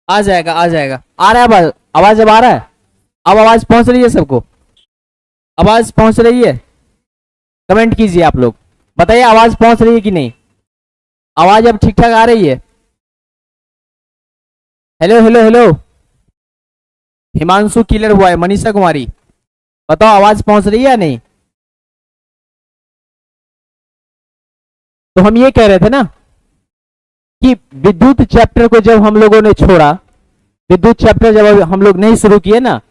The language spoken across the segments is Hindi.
आ जाएगा आ जाएगा। आ रहा है आवाज? आवाज अब आ रहा है? अब आवाज पहुंच रही है सबको? आवाज पहुंच रही है? कमेंट कीजिए आप लोग, बताइए आवाज पहुंच रही है कि नहीं। आवाज अब ठीक ठाक आ रही है? Hello hello hello. Himanshu killer हुआ है, मनीषा कुमारी, बताओ आवाज पहुंच रही है या नहीं। तो हम ये कह रहे थे ना कि विद्युत चैप्टर को जब हम लोगों ने छोड़ा, विद्युत चैप्टर जब हम लोग नहीं शुरू किए ना,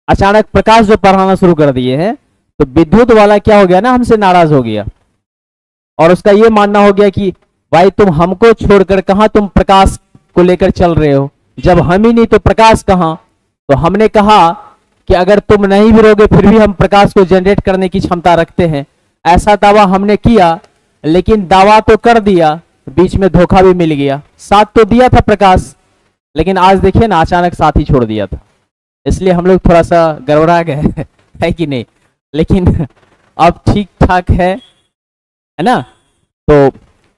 अचानक प्रकाश जो पढ़ाना शुरू कर दिए हैं, तो विद्युत वाला क्या हो गया ना, हमसे नाराज हो गया और उसका ये मानना हो गया कि भाई तुम हमको छोड़कर कहां तुम प्रकाश को लेकर चल रहे हो, जब हम ही नहीं तो प्रकाश कहां। तो हमने कहा कि अगर तुम नहीं भी रहोगे फिर भी हम प्रकाश को जनरेट करने की क्षमता रखते हैं। ऐसा दावा हमने किया, लेकिन दावा तो कर दिया, बीच में धोखा भी मिल गया। साथ तो दिया था प्रकाश, लेकिन आज देखिए ना अचानक साथ ही छोड़ दिया था, इसलिए हम लोग थोड़ा सा गड़बड़ा गए है कि नहीं। लेकिन अब ठीक ठाक है ना। तो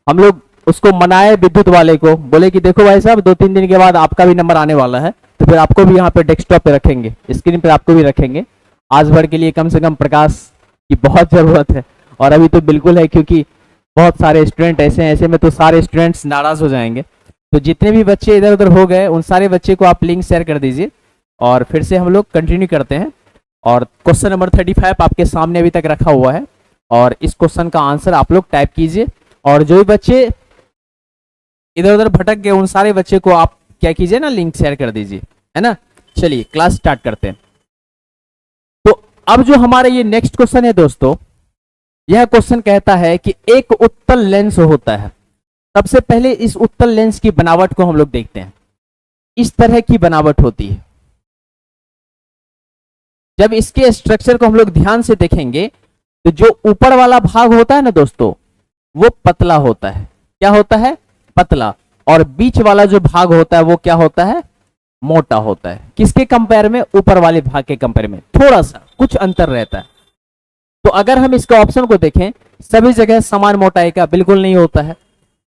हम लोग उसको मनाए, विद्युत वाले को बोले कि देखो भाई साहब 2-3 दिन के बाद आपका भी नंबर आने वाला है, तो फिर आपको भी यहाँ पे डेस्कटॉप पे रखेंगे, स्क्रीन पे आपको भी रखेंगे। आज भर के लिए कम से कम प्रकाश की बहुत जरूरत है, और अभी तो बिल्कुल है, क्योंकि बहुत सारे स्टूडेंट ऐसे हैं, ऐसे में तो सारे स्टूडेंट्स नाराज हो जाएंगे। तो जितने भी बच्चे इधर उधर हो गए उन सारे बच्चे को आप लिंक शेयर कर दीजिए, और फिर से हम लोग कंटिन्यू करते हैं। और क्वेश्चन नंबर 35 आपके सामने अभी तक रखा हुआ है, और इस क्वेश्चन का आंसर आप लोग टाइप कीजिए। और जो भी बच्चे इधर उधर भटक गए उन सारे बच्चे को आप क्या कीजिए ना, लिंक शेयर कर दीजिए, है ना। चलिए क्लास स्टार्ट करते हैं। तो अब जो हमारा ये नेक्स्ट क्वेश्चन है दोस्तों, यह क्वेश्चन कहता है कि एक उत्तल लेंस होता है। सबसे पहले इस उत्तल लेंस की बनावट को हम लोग देखते हैं। इस तरह की बनावट होती है। जब इसके स्ट्रक्चर को हम लोग ध्यान से देखेंगे तो जो ऊपर वाला भाग होता है ना दोस्तों, वो पतला होता है। क्या होता है? पतला। और बीच वाला जो भाग होता है वो क्या होता है? मोटा होता है। किसके कंपेयर में? ऊपर वाले भाग के कंपेयर में थोड़ा सा कुछ अंतर रहता है। तो अगर हम इसके ऑप्शन को देखें, सभी जगह समान मोटाई का बिल्कुल नहीं होता है।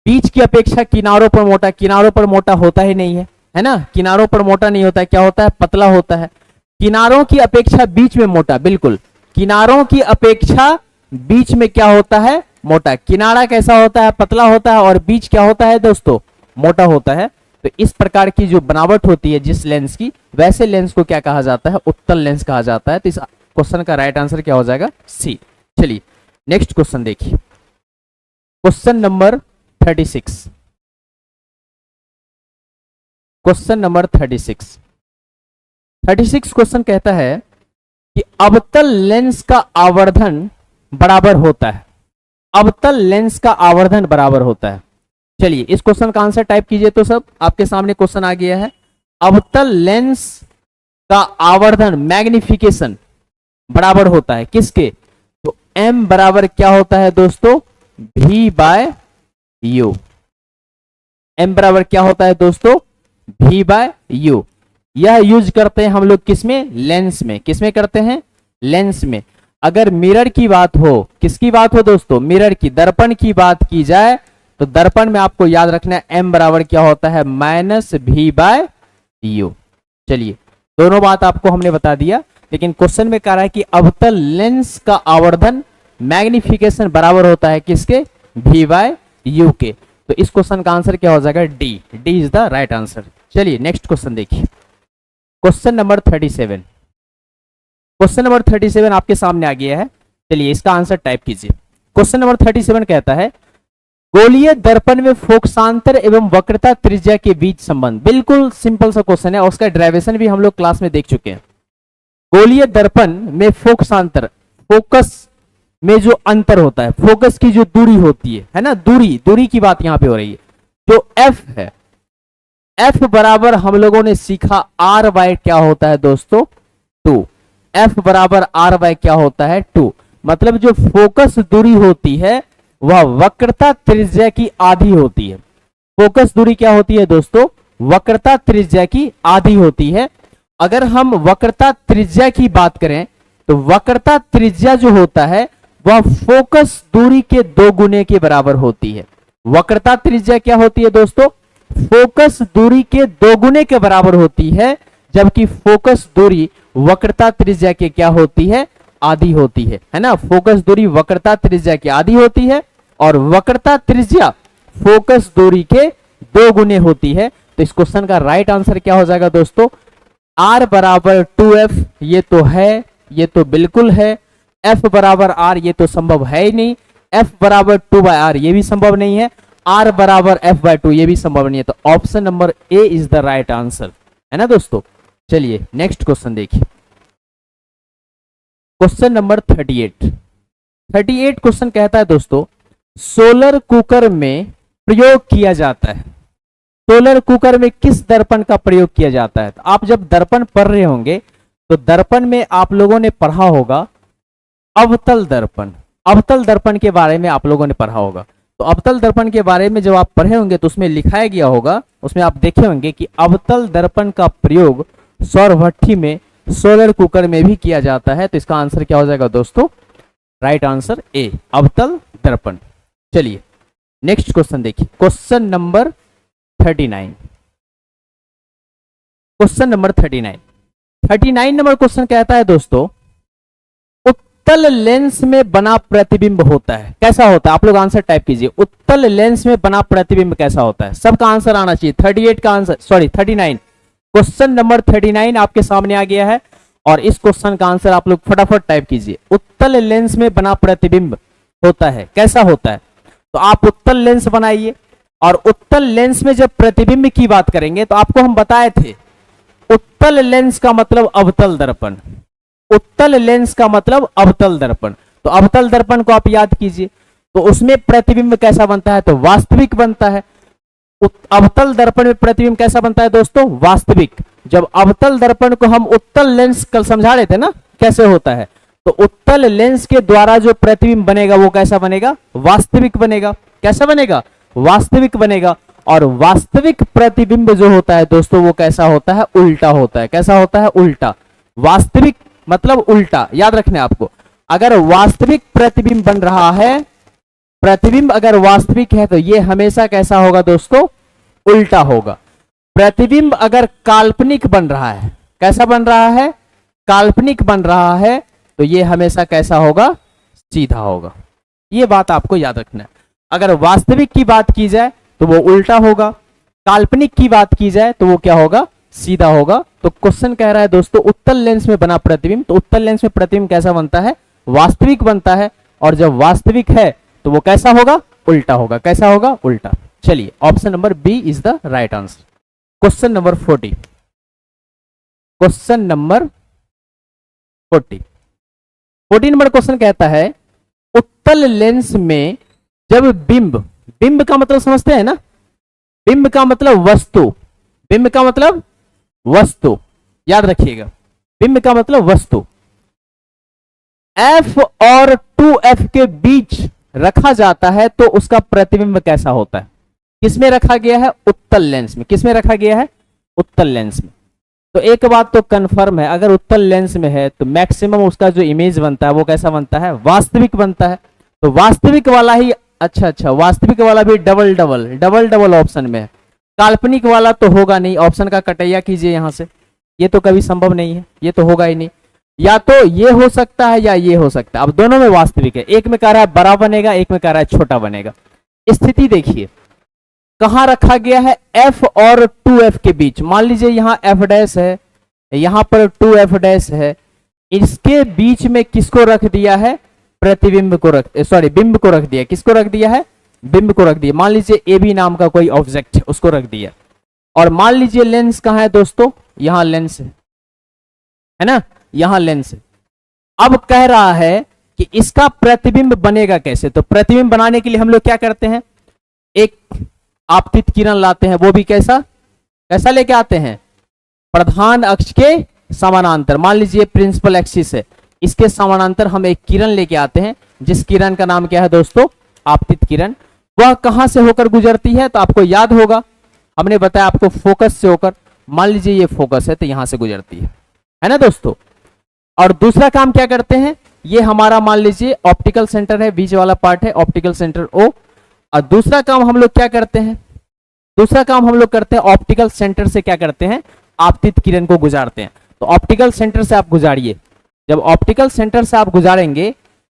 बीच की अपेक्षा किनारों पर मोटा, किनारों पर मोटा होता ही नहीं है ना। किनारों पर मोटा नहीं होता है, क्या होता है? पतला होता है। किनारों की अपेक्षा बीच में मोटा, बिल्कुल किनारों की अपेक्षा बीच में क्या होता है? मोटा। किनारा कैसा होता है? पतला होता है, और बीच क्या होता है दोस्तों? मोटा होता है। तो इस प्रकार की जो बनावट होती है जिस लेंस की, वैसे लेंस को क्या कहा जाता है? उत्तल लेंस कहा जाता है। तो इस क्वेश्चन का राइट आंसर क्या हो जाएगा? सी। चलिए नेक्स्ट क्वेश्चन देखिए, question number 36। Question number 36 question कहता है कि अवतल लेंस का आवर्धन बराबर होता है। अवतल लेंस का आवर्धन बराबर होता है। चलिए इस क्वेश्चन का आंसर टाइप कीजिए। तो सब आपके सामने क्वेश्चन आ गया है। अवतल लेंस का आवर्धन, मैग्निफिकेशन बराबर होता है किसके? तो m बराबर क्या होता है दोस्तों? v/u। m बराबर क्या होता है दोस्तों? v/u। यह यूज करते हैं हम लोग किसमें? लेंस में। किसमें करते हैं? लेंस में। अगर मिरर की बात हो, किसकी बात हो दोस्तों? मिरर की, दर्पण की बात की जाए तो दर्पण में आपको याद रखना है m बराबर क्या होता है? -v/u। चलिए दोनों बात आपको हमने बता दिया, लेकिन क्वेश्चन में कह रहा है कि अवतल लेंस का आवर्धन, मैग्निफिकेशन बराबर होता है किसके? v/u के। तो इस क्वेश्चन का आंसर क्या हो जाएगा? D. D is the right answer. चलिए नेक्स्ट क्वेश्चन देखिए, क्वेश्चन नंबर 37। क्वेश्चन नंबर 37 आपके सामने आ गया है। चलिए इसका आंसर टाइप कीजिए। क्वेश्चन नंबर 37 कहता है गोलीय दर्पण में फोकसांतर एवं वक्रता त्रिज्या के बीच संबंध। बिल्कुल सिंपल सा क्वेश्चन है, और उसका डेरिवेशन भी हम लोग क्लास में देख चुके हैं। गोलीय दर्पण में फोकसांतर, फोकस में जो अंतर होता है, फोकस की जो दूरी होती है ना, दूरी की बात यहां पे हो रही है। जो f है, f बराबर हम लोगों ने सीखा r/, क्या होता है दोस्तों? 2। f बराबर r/, क्या होता है? 2। मतलब जो फोकस दूरी होती है वह वक्रता त्रिज्या की आधी होती है। फोकस दूरी क्या होती है दोस्तों? वक्रता त्रिज्या की आधी होती है। अगर हम वक्रता त्रिज्या की बात करें तो वक्रता त्रिज्या जो होता है वह फोकस दूरी के 2 गुने के बराबर होती है। वक्रता त्रिज्या क्या होती है दोस्तों? फोकस दूरी के दोगुने के बराबर होती है, जबकि फोकस दूरी वक्रता त्रिज्या के क्या होती है, आधी होती है ना। फोकस दूरी वक्रता त्रिज्या की आधी होती है और वक्रता त्रिज्या फोकस दूरी के 2 गुने होती है। तो इस क्वेश्चन का राइट आंसर क्या हो जाएगा दोस्तों, r बराबर 2f, ये तो है, ये तो बिल्कुल है। f बराबर r, ये तो संभव है ही नहीं। f बराबर 2/r, ये भी संभव नहीं है। r बराबर f/2, ये भी संभव नहीं है। तो option number A is the right answer, है ना दोस्तों। चलिए नेक्स्ट क्वेश्चन देखिए, क्वेश्चन नंबर 38 क्वेश्चन कहता है दोस्तों, सोलर कुकर में प्रयोग किया जाता है, सोलर कुकर में किस दर्पण का प्रयोग किया जाता है। तो आप जब दर्पण पढ़ रहे होंगे तो दर्पण में आप लोगों ने पढ़ा होगा अवतल दर्पण, अवतल दर्पण के बारे में आप लोगों ने पढ़ा होगा। तो अवतल दर्पण के बारे में जब आप पढ़े होंगे तो उसमें लिखाया गया होगा, उसमें आप देखे होंगे कि अवतल दर्पण का प्रयोग सौर भट्ठी में, सोलर कुकर में भी किया जाता है। तो इसका आंसर क्या हो जाएगा दोस्तों, राइट आंसर ए, अवतल दर्पण। चलिए नेक्स्ट क्वेश्चन देखिए, question number 39, question number 39 number question कहता है दोस्तों, उत्तल लेंस में बना प्रतिबिंब होता है, कैसा होता है। आप लोग आंसर टाइप कीजिए, उत्तल लेंस में बना प्रतिबिंब कैसा होता है। सबका आंसर आना चाहिए। 38 का आंसर, सॉरी 39, क्वेश्चन नंबर 39 आपके सामने आ गया है और इस क्वेश्चन का आंसर आप लोग फटाफट टाइप कीजिए। उत्तल लेंस में बना प्रतिबिंब होता है, कैसा होता है। तो आप उत्तल लेंस बनाइए और उत्तल लेंस में जब प्रतिबिंब की बात करेंगे तो आपको हम बताए थे, उत्तल लेंस का मतलब अवतल दर्पण, उत्तल लेंस का मतलब अवतल दर्पण। तो अवतल दर्पण को आप याद कीजिए, तो उसमें प्रतिबिंब कैसा बनता है, तो वास्तविक बनता है। अवतल दर्पण में प्रतिबिंब कैसा बनता है दोस्तों, वास्तविक। जब अवतल दर्पण को हम उत्तल लेंस कल समझा रहे थे ना कैसे होता है, तो उत्तल लेंस के द्वारा जो प्रतिबिंब बनेगा वो कैसा बनेगा, वास्तविक बनेगा। कैसा बनेगा, वास्तविक बनेगा। और वास्तविक प्रतिबिंब जो होता है दोस्तों वो कैसा होता है, उल्टा होता है। कैसा होता है, उल्टा। वास्तविक मतलब उल्टा, याद रखना आपको। अगर वास्तविक प्रतिबिंब बन रहा है, प्रतिबिंब अगर वास्तविक है तो ये हमेशा कैसा होगा दोस्तों, उल्टा होगा। प्रतिबिंब अगर काल्पनिक बन रहा है, कैसा बन रहा है, काल्पनिक बन रहा है, तो ये हमेशा कैसा होगा, सीधा होगा। ये बात आपको याद रखना है। अगर वास्तविक की बात की जाए तो वो उल्टा होगा, काल्पनिक की बात की जाए तो वो क्या होगा, सीधा होगा। तो क्वेश्चन कह रहा है दोस्तों, उत्तल लेंस में बना प्रतिबिंब, तो उत्तल लेंस में प्रतिबिंब कैसा बनता है, वास्तविक बनता है। और जब वास्तविक है तो वो कैसा होगा, उल्टा होगा। कैसा होगा, उल्टा। चलिए option number B is the right answer. Question number 40, question number 40 number question कहता है, उत्तल लेंस में जब बिंब, बिंब का मतलब समझते हैं ना, बिंब का मतलब वस्तु, बिंब का मतलब वस्तु, याद रखिएगा, बिंब का मतलब वस्तु, F और 2F के बीच रखा जाता है तो उसका प्रतिबिंब कैसा होता है। किसमें रखा गया है, उत्तल लेंस में। किसमें रखा गया है, उत्तल लेंस में। तो एक बात तो कंफर्म है, अगर उत्तल लेंस में है तो मैक्सिमम उसका जो इमेज बनता है वो कैसा बनता है, वास्तविक बनता है। तो वास्तविक वाला ही, अच्छा वास्तविक वाला भी डबल डबल ऑप्शन में है। काल्पनिक वाला तो होगा नहीं, ऑप्शन का कटैया कीजिए यहां से, ये तो कभी संभव नहीं है, ये तो होगा ही नहीं। या तो ये हो सकता है या ये हो सकता है। अब दोनों में वास्तविक है, एक में कह रहा है बड़ा बनेगा, एक में कह रहा है छोटा बनेगा। स्थिति देखिए कहां रखा गया है, F और 2F के बीच। मान लीजिए यहां F डैश है, यहां पर 2F डैश है, इसके बीच में किसको रख दिया है, प्रतिबिंब को रख, सॉरी बिंब को रख दिया। किसको रख दिया है, बिंब को रख दिया। मान लीजिए AB नाम का कोई ऑब्जेक्ट है, उसको रख दिया। और मान लीजिए लेंस कहां है दोस्तों, यहां लेंस है ना, यहां लेंस है। अब कह रहा है कि इसका प्रतिबिंब बनेगा कैसे। तो प्रतिबिंब बनाने के लिए हम लोग क्या करते हैं, एक आपतित किरण लाते हैं, वो भी कैसा कैसा लेके आते हैं, प्रधान अक्ष के समानांतर। मान लीजिए प्रिंसिपल एक्सिस है, इसके समानांतर हम एक किरण लेके आते हैं, जिस किरण का नाम क्या है दोस्तों, आपतित किरण। वह कहां से होकर गुजरती है, तो आपको याद होगा, हमने बताया आपको फोकस से होकर। मान लीजिए ये फोकस है तो यहां से गुजरती है ना दोस्तों। और दूसरा काम क्या करते हैं, ये हमारा मान लीजिए ऑप्टिकल सेंटर है, बीच वाला पार्ट है ऑप्टिकल सेंटर O। और दूसरा काम हम लोग क्या करते हैं, दूसरा काम हम लोग करते हैं ऑप्टिकल सेंटर से क्या करते हैं, आपतित किरण को गुजारते हैं। तो ऑप्टिकल सेंटर से आप गुजारिए, जब ऑप्टिकल सेंटर से आप गुजारेंगे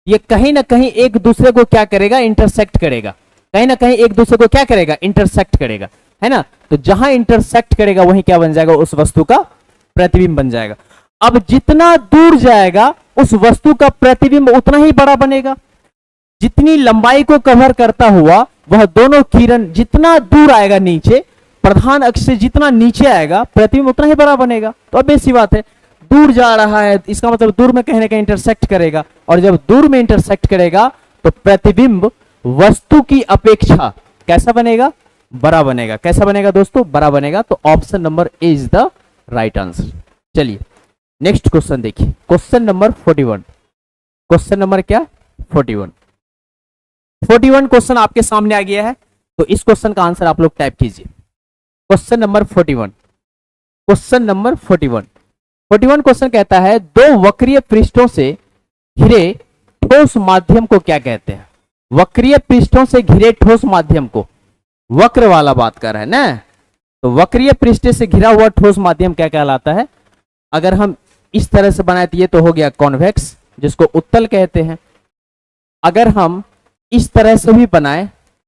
ये कहीं ना कहीं एक दूसरे को क्या करेगा, इंटरसेक्ट करेगा, कहीं ना कहीं एक दूसरे को क्या करेगा, इंटरसेक्ट करेगा, है ना। तो जहां इंटरसेक्ट करेगा वहीं क्या बन जाएगा, उस वस्तु का प्रतिबिंब बन जाएगा। अब जितना दूर जाएगा उस वस्तु का प्रतिबिंब उतना ही बड़ा बनेगा। जितनी लंबाई को कवर करता हुआ वह दोनों किरण जितना दूर आएगा नीचे, प्रधान अक्ष से जितना नीचे आएगा प्रतिबिंब उतना ही बड़ा बनेगा। तो अब ऐसी बात है, दूर जा रहा है इसका मतलब दूर में कहीं ना कहीं इंटरसेक्ट करेगा, और जब दूर में इंटरसेक्ट करेगा तो प्रतिबिंब वस्तु की अपेक्षा कैसा बनेगा, बड़ा बनेगा। कैसा बनेगा दोस्तों, बड़ा बनेगा। तो option number A is the right answer. चलिए नेक्स्ट क्वेश्चन देखिए, क्वेश्चन नंबर 41। क्वेश्चन नंबर क्या, 41। 41 क्वेश्चन आपके सामने आ गया है, तो इस क्वेश्चन का आंसर आप लोग टाइप कीजिए। Question number 41, question number 41। 41 question कहता है दो वक्रीय पृष्ठों से घिरे ठोस माध्यम को क्या कहते हैं। वक्रीय पृष्ठों से घिरे ठोस माध्यम को, वक्र वाला बात कर रहा है ना, तो वक्रीय पृष्ठ से घिरा हुआ ठोस माध्यम क्या कहलाता है। अगर हम इस तरह से बनाए तो ये तो हो गया कॉन्वेक्स, जिसको उत्तल कहते हैं। अगर हम इस तरह से भी बनाए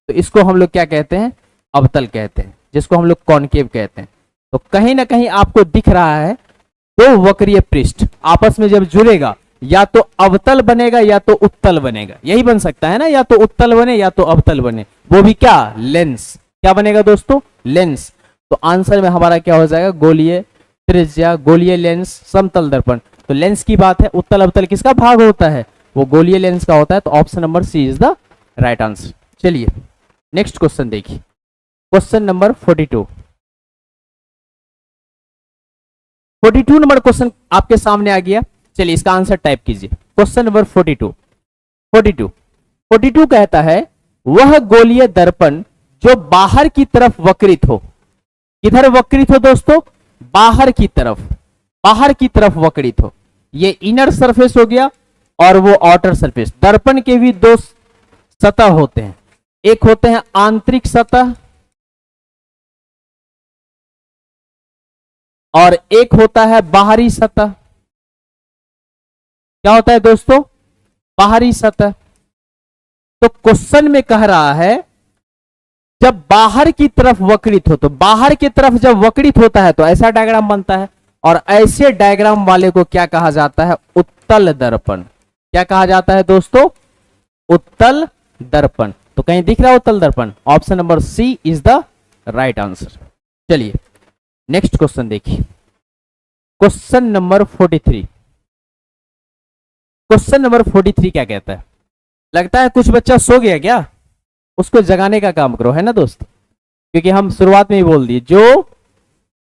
तो इसको हम लोग क्या कहते हैं, अवतल कहते हैं, जिसको हम लोग कॉनकेव कहते हैं। तो कहीं ना कहीं आपको दिख रहा है दो वक्रीय पृष्ठ आपस में जब जुड़ेगा या तो अवतल बनेगा या तो उत्तल बनेगा, यही बन सकता है ना, या तो उत्तल बने या तो अवतल बने, वो भी क्या, लेंस। क्या बनेगा दोस्तों, लेंस। तो आंसर में हमारा क्या हो जाएगा, गोलीय त्रिज्या, गोलीय लेंस, समतल दर्पण। तो लेंस की बात है, उत्तल अवतल किसका भाग होता है, वो गोलीय लेंस का होता है। तो option number C is the right answer. चलिए नेक्स्ट क्वेश्चन देखिए, क्वेश्चन नंबर 42। 42 नंबर क्वेश्चन आपके सामने आ गया। चलिए इसका आंसर टाइप कीजिए, क्वेश्चन नंबर 42। 42 कहता है वह गोलीय दर्पण जो बाहर की तरफ वक्रित हो। किधर वक्रित हो दोस्तों, बाहर की तरफ, बाहर की तरफ वक्रित हो। ये इनर सरफेस हो गया और वो आउटर सरफेस। दर्पण के भी दो सतह होते हैं, एक होते हैं आंतरिक सतह और एक होता है बाहरी सतह। क्या होता है दोस्तों, बाहरी सतह। तो क्वेश्चन में कह रहा है जब बाहर की तरफ वक्रित हो, तो बाहर की तरफ जब वक्रित होता है तो ऐसा डायग्राम बनता है, और ऐसे डायग्राम वाले को क्या कहा जाता है, उत्तल दर्पण। क्या कहा जाता है दोस्तों, उत्तल दर्पण। तो कहीं दिख रहा है उत्तल दर्पण, option number C is the right answer. चलिए नेक्स्ट क्वेश्चन देखिए, क्वेश्चन नंबर 43। क्वेश्चन नंबर 43 क्या कहता है, लगता है कुछ बच्चा सो गया क्या, उसको जगाने का काम करो, है ना दोस्त, क्योंकि हम शुरुआत में ही बोल दिए जो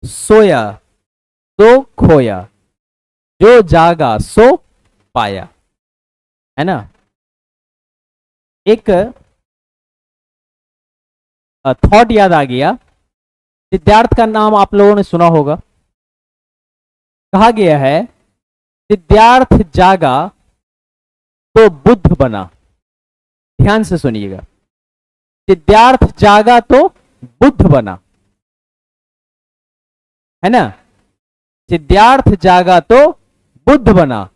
सोया तो खोया, जो जागा सो पाया, है ना। एक थॉट याद आ गया, सिद्धार्थ का नाम आप लोगों ने सुना होगा। कहा गया है सिद्धार्थ जागा तो बुद्ध बना। ध्यान से सुनिएगा, सिद्धार्थ जागा तो बुद्ध बना, है ना। सिद्धार्थ जागा तो बुद्ध बना,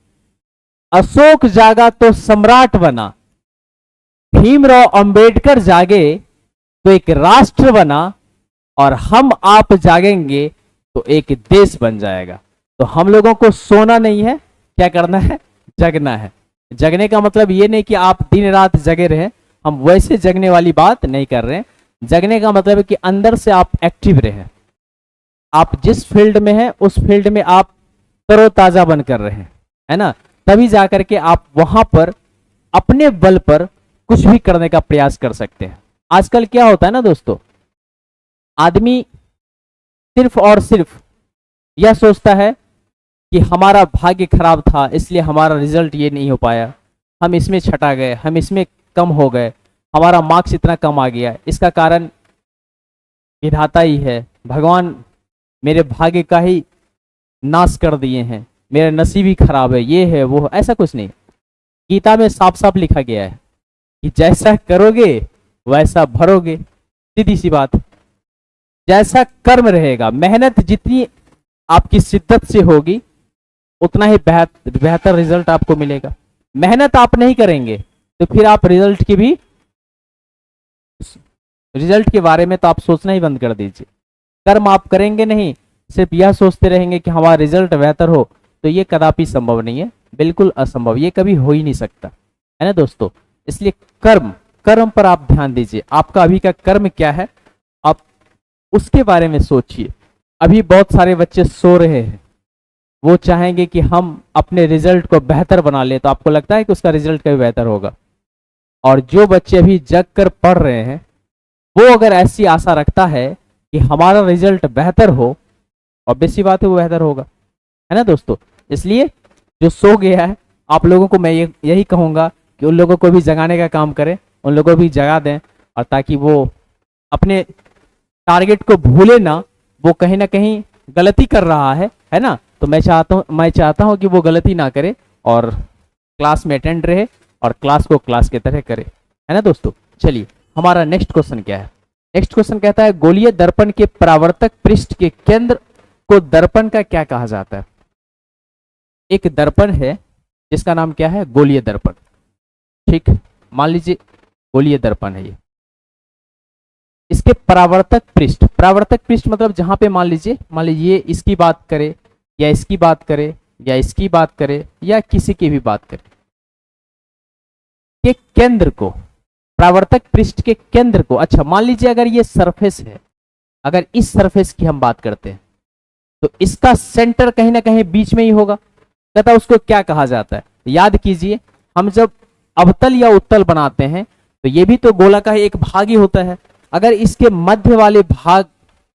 अशोक जागा तो सम्राट बना, भीमराव अंबेडकर जागे तो एक राष्ट्र बना, और हम आप जागेंगे तो एक देश बन जाएगा। तो हम लोगों को सोना नहीं है, क्या करना है, जगना है। जगने का मतलब ये नहीं कि आप दिन रात जगे रहे, हम वैसे जगने वाली बात नहीं कर रहे हैं। जगने का मतलब है कि अंदर से आप एक्टिव रहे, आप जिस फील्ड में हैं उस फील्ड में आप तरोताजा बन कर रहे हैं, है ना। तभी जाकर के आप वहां पर अपने बल पर कुछ भी करने का प्रयास कर सकते हैं। आजकल क्या होता है ना दोस्तों, आदमी सिर्फ और सिर्फ यह सोचता है कि हमारा भाग्य खराब था इसलिए हमारा रिजल्ट ये नहीं हो पाया, हम इसमें छटा गए, हम इसमें कम हो गए, हमारा मार्क्स इतना कम आ गया, इसका कारण विधाता ही है, भगवान मेरे भाग्य का ही नाश कर दिए हैं, मेरा नसीब ही खराब है, ये है वो है। ऐसा कुछ नहीं, गीता में साफ साफ लिखा गया है कि जैसा करोगे वैसा भरोगे, सीधी सी बात। जैसा कर्म रहेगा, मेहनत जितनी आपकी शिद्दत से होगी उतना ही बेहतर रिजल्ट आपको मिलेगा। मेहनत आप नहीं करेंगे तो फिर आप रिजल्ट के बारे में तो आप सोचना ही बंद कर दीजिए। कर्म आप करेंगे नहीं, सिर्फ यह सोचते रहेंगे कि हमारा रिजल्ट बेहतर हो, तो ये कदापि संभव नहीं है, बिल्कुल असंभव, ये कभी हो ही नहीं सकता, है ना दोस्तों। इसलिए कर्म पर आप ध्यान दीजिए। आपका अभी का कर्म क्या है, आप उसके बारे में सोचिए। अभी बहुत सारे बच्चे सो रहे हैं, वो चाहेंगे कि हम अपने रिजल्ट को बेहतर बना ले, तो आपको लगता है कि उसका रिजल्ट कभी बेहतर होगा। और जो बच्चे अभी जग कर पढ़ रहे हैं, वो अगर ऐसी आशा रखता है कि हमारा रिजल्ट बेहतर हो, ऑब्वियस सी बात है वो बेहतर होगा, है ना दोस्तों। इसलिए जो सो गया है, आप लोगों को मैं यही कहूंगा कि उन लोगों को भी जगाने का काम करें, उन लोगों को भी जगा दें, और ताकि वो अपने टारगेट को भूले ना। वो कहीं ना कहीं गलती कर रहा है ना। तो मैं चाहता हूं कि वो गलती ना करे और क्लास में अटेंड रहे और क्लास को क्लास के तरह करे, है ना दोस्तों। चलिए हमारा नेक्स्ट क्वेश्चन क्या है। नेक्स्ट क्वेश्चन कहता है गोलीय दर्पण के परावर्तक पृष्ठ के केंद्र को दर्पण का क्या कहा जाता है। एक दर्पण है जिसका नाम क्या है, गोलीय दर्पण। ठीक, मान लीजिए गोलीय दर्पण है ये। इसके परावर्तक पृष्ठ मतलब जहां पे मान लीजिए इसकी बात करे या इसकी बात करे या इसकी बात करे या किसी की भी बात करे, के केंद्र को, परावर्तक पृष्ठ के केंद्र को, अच्छा मान लीजिए अगर ये सरफेस है, अगर इस सरफेस की हम बात करते हैं तो इसका सेंटर कहीं ना कहीं बीच में ही होगा, तथा उसको क्या कहा जाता है। याद कीजिए, हम जब अवतल या उत्तल बनाते हैं तो ये भी तो गोला का एक भाग ही होता है। अगर इसके मध्य वाले भाग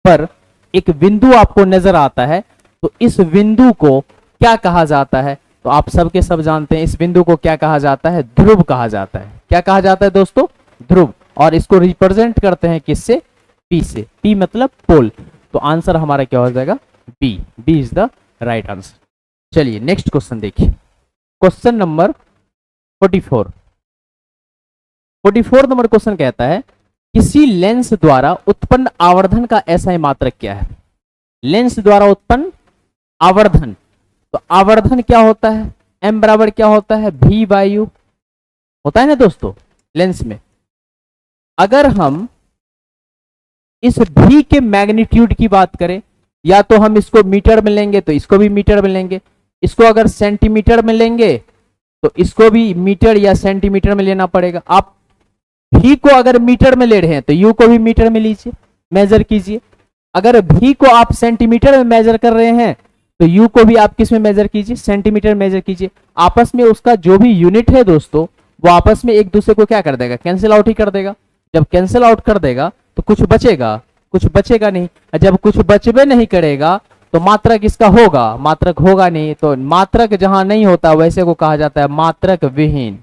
पर एक बिंदु आपको नजर आता है तो इस बिंदु को क्या कहा जाता है, तो आप सबके सब जानते हैं इस बिंदु को क्या कहा जाता है, ध्रुव कहा जाता है। क्या कहा जाता है दोस्तों, ध्रुव। और इसको रिप्रेजेंट करते हैं किससे, पी से। पी मतलब पोल। तो आंसर हमारा क्या हो जाएगा, B. B is the right answer. चलिए नेक्स्ट क्वेश्चन देखिए, क्वेश्चन नंबर 44। 44 नंबर क्वेश्चन कहता है किसी लेंस द्वारा उत्पन्न आवर्धन का SI मात्रक क्या है। लेंस द्वारा उत्पन्न आवर्धन, तो आवर्धन क्या होता है, m बराबर क्या होता है, v/u होता है ना दोस्तों लेंस में। अगर हम इस v के मैग्नीट्यूड की बात करें, या तो हम इसको मीटर में लेंगे तो इसको भी मीटर में लेंगे, इसको अगर सेंटीमीटर में लेंगे तो इसको भी मीटर या सेंटीमीटर में लेना पड़ेगा। आप v को अगर मीटर में ले रहे हैं तो u को भी मीटर में लीजिए, मेजर कीजिए। अगर v को आप सेंटीमीटर में मेजर कर रहे हैं तो u को भी आप किस में मेजर कीजिए, सेंटीमीटर मेजर कीजिए। आपस में उसका जो भी यूनिट है दोस्तों, वो आपस में एक दूसरे को क्या कर देगा, कैंसिल आउट ही कर देगा। जब कैंसिल आउट कर देगा तो कुछ बचेगा नहीं। जब कुछ बचबे नहीं करेगा तो मात्रक इसका होगा, मात्रक होगा नहीं। तो मात्रक जहां नहीं होता वैसे को कहा जाता है मात्रक विहीन।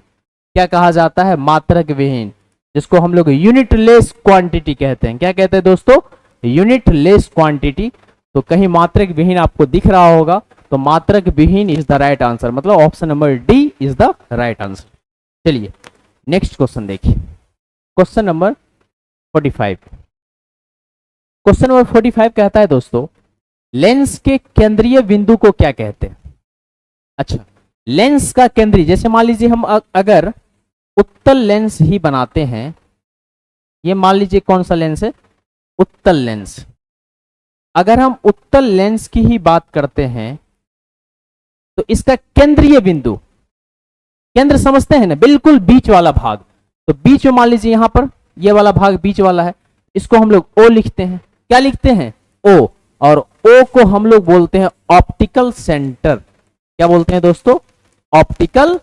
क्या कहा जाता है, मात्रक विहीन, जिसको हम लोग यूनिट लेस क्वांटिटी कहते हैं। क्या कहते हैं दोस्तों, यूनिट लेस क्वांटिटी। तो कहीं मात्रक विहीन आपको दिख रहा होगा तो मात्रक विहीन इज द राइट आंसर, मतलब option number D is the right answer. चलिए नेक्स्ट क्वेश्चन देखिए, क्वेश्चन नंबर 45। क्वेश्चन नंबर 45 कहता है दोस्तों लेंस के केंद्रीय बिंदु को क्या कहते हैं। अच्छा, लेंस का केंद्रीय, जैसे मान लीजिए हम अगर उत्तल लेंस ही बनाते हैं, ये मान लीजिए कौन सा लेंस है, उत्तल लेंस। अगर हम उत्तल लेंस की ही बात करते हैं तो इसका केंद्रीय बिंदु, केंद्र समझते हैं ना, बिल्कुल बीच वाला भाग। तो बीच में मान लीजिए यहां पर ये वाला भाग बीच वाला है, इसको हम लोग O लिखते हैं। क्या लिखते हैं, O। और O को हम लोग बोलते हैं ऑप्टिकल सेंटर। क्या बोलते हैं दोस्तों, ऑप्टिकल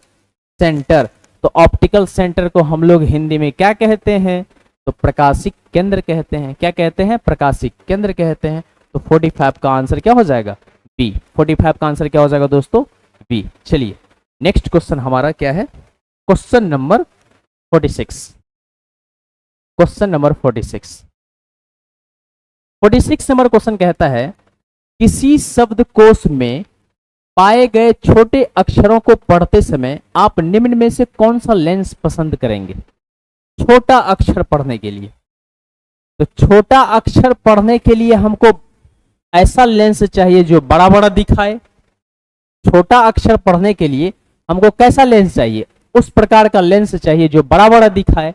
सेंटर। तो ऑप्टिकल सेंटर को हम लोग हिंदी में क्या कहते हैं, तो प्रकाशिक केंद्र कहते हैं। क्या कहते हैं, प्रकाशिक केंद्र कहते हैं। तो 45 का आंसर क्या हो जाएगा, बी। 45 का आंसर क्या हो जाएगा दोस्तों, बी। चलिए नेक्स्ट क्वेश्चन हमारा क्या है, question number 46। Question number 46 number question कहता है किसी शब्दकोश में पाए गए छोटे अक्षरों को पढ़ते समय आप निम्न में से कौन सा लेंस पसंद करेंगे। छोटा अक्षर पढ़ने के लिए तो छोटा अक्षर पढ़ने के लिए हमको ऐसा लेंस चाहिए जो बड़ा बड़ा दिखाए। छोटा अक्षर पढ़ने के लिए हमको कैसा लेंस चाहिए? उस प्रकार का लेंस चाहिए जो बड़ा बड़ा दिखाए।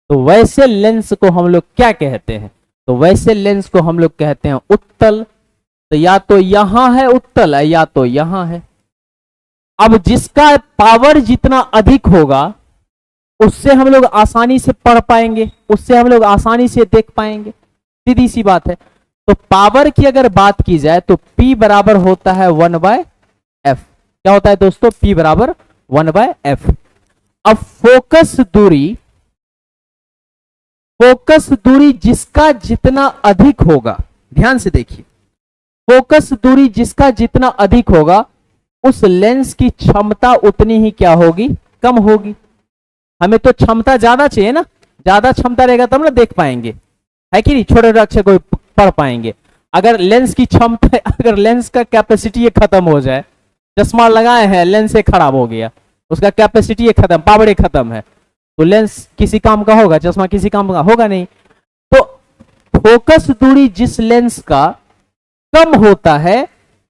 तो वैसे लेंस को हम लोग क्या कहते हैं? तो वैसे लेंस को हम लोग कहते हैं उत्तल। तो या तो यहां है उत्तल है या तो यहां है। अब जिसका पावर जितना अधिक होगा उससे हम लोग आसानी से पढ़ पाएंगे, उससे हम लोग आसानी से देख पाएंगे, सीधी सी बात है। तो पावर की अगर बात की जाए तो P बराबर होता है 1/f। क्या होता है दोस्तों? P बराबर 1/f। अब फोकस दूरी जिसका जितना अधिक होगा, ध्यान से देखिए, फोकस दूरी जिसका जितना अधिक होगा उस लेंस की क्षमता उतनी ही क्या होगी? कम होगी। हमें तो क्षमता ज्यादा चाहिए ना, ज्यादा क्षमता रहेगा तब ना देख पाएंगे, है कि नहीं? छोटे अक्षर को पढ़ पाएंगे। अगर लेंस की क्षमता, अगर लेंस का कैपेसिटी खत्म हो जाए, चश्मा लगाए हैं लेंस से खराब हो गया, उसका कैपेसिटी खत्म, पावर खत्म है, तो लेंस किसी काम का होगा? चश्मा किसी काम का होगा नहीं। तो फोकस दूरी जिस लेंस का कम होता है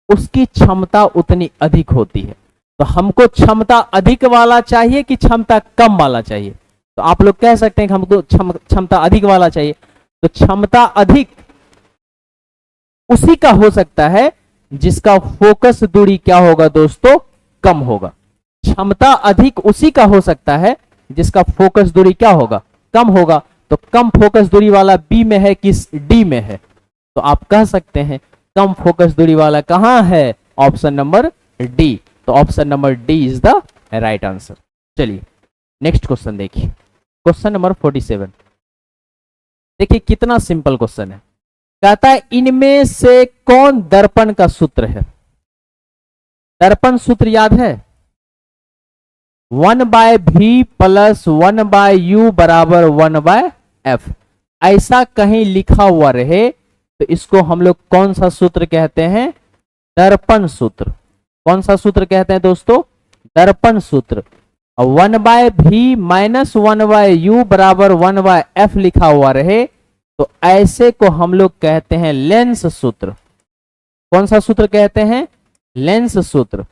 उसकी क्षमता उतनी अधिक होती है। तो हमको क्षमता अधिक वाला चाहिए कि क्षमता कम वाला चाहिए? तो आप लोग कह सकते हैं कि हमको क्षमता अधिक वाला चाहिए। तो क्षमता अधिक उसी का हो सकता है जिसका फोकस दूरी क्या होगा दोस्तों? कम होगा। क्षमता अधिक उसी का हो सकता है जिसका फोकस दूरी क्या होगा? कम होगा। तो कम फोकस दूरी वाला बी में है कि डी में है? तो आप कह सकते हैं कम फोकस दूरी वाला कहां है? Option number D. तो option number D is the right answer. चलिए नेक्स्ट क्वेश्चन देखिए, क्वेश्चन नंबर 47। देखिए कितना सिंपल क्वेश्चन है। कहता है इनमें से कौन दर्पण का सूत्र है? दर्पण सूत्र याद है? 1/v प्लस 1/u बराबर 1/f। ऐसा कहीं लिखा हुआ रहे तो इसको हम लोग कौन सा सूत्र कहते हैं? दर्पण सूत्र। कौन सा सूत्र कहते हैं दोस्तों? दर्पण सूत्र। 1/v माइनस 1/u बराबर 1/f लिखा हुआ रहे तो ऐसे को हम लोग कहते हैं लेंस सूत्र। कौन सा सूत्र कहते हैं? लेंस सूत्र।